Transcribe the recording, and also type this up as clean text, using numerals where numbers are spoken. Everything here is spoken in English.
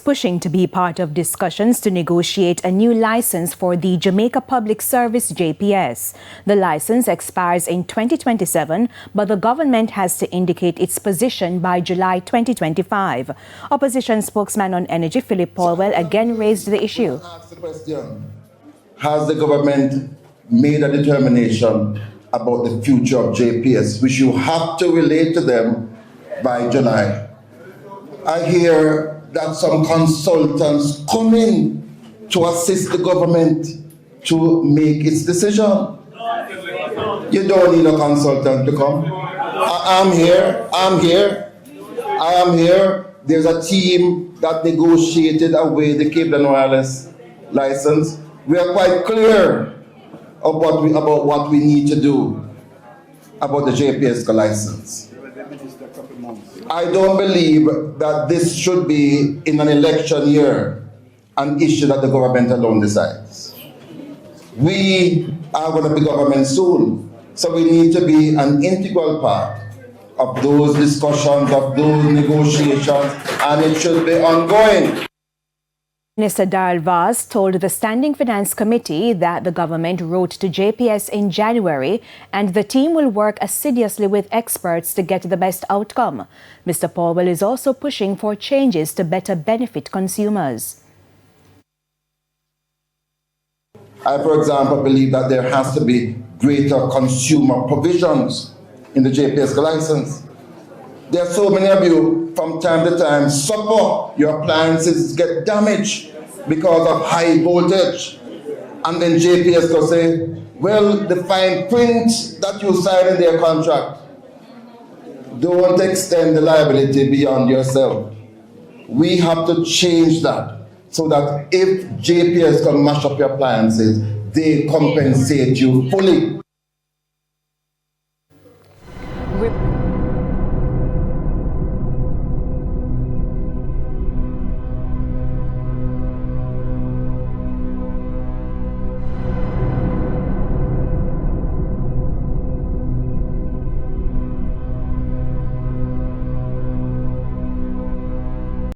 pushing to be part of discussions to negotiate a new license for the Jamaica Public Service JPS. The license expires in 2027, but the government has to indicate its position by July 2025. Opposition spokesman on energy Philip Paulwell again raised the issue. Has the government made a determination about the future of JPS, which you have to relate to them by July? I hear that some consultants come in to assist the government to make its decision. You don't need a consultant to come. I'm here. There's a team that negotiated away the Cape and Wireless license. We are quite clear about what we need to do about the JPS license. I don't believe that this should be in an election year an issue that the government alone decides. We are going to be government soon, so we need to be an integral part of those discussions, of those negotiations, and it should be ongoing. Minister Darrell Vaz told the Standing Finance Committee that the government wrote to JPS in January and the team will work assiduously with experts to get the best outcome. Mr. Paulwell is also pushing for changes to better benefit consumers. I, for example, believe that there has to be greater consumer provisions in the JPS license. There are so many of you, from time to time, suffer, your appliances get damaged because of high voltage. And then JPS will say, well, the fine print that you signed in their contract, don't extend the liability beyond yourself. We have to change that so that if JPS can mash up your appliances, they compensate you fully.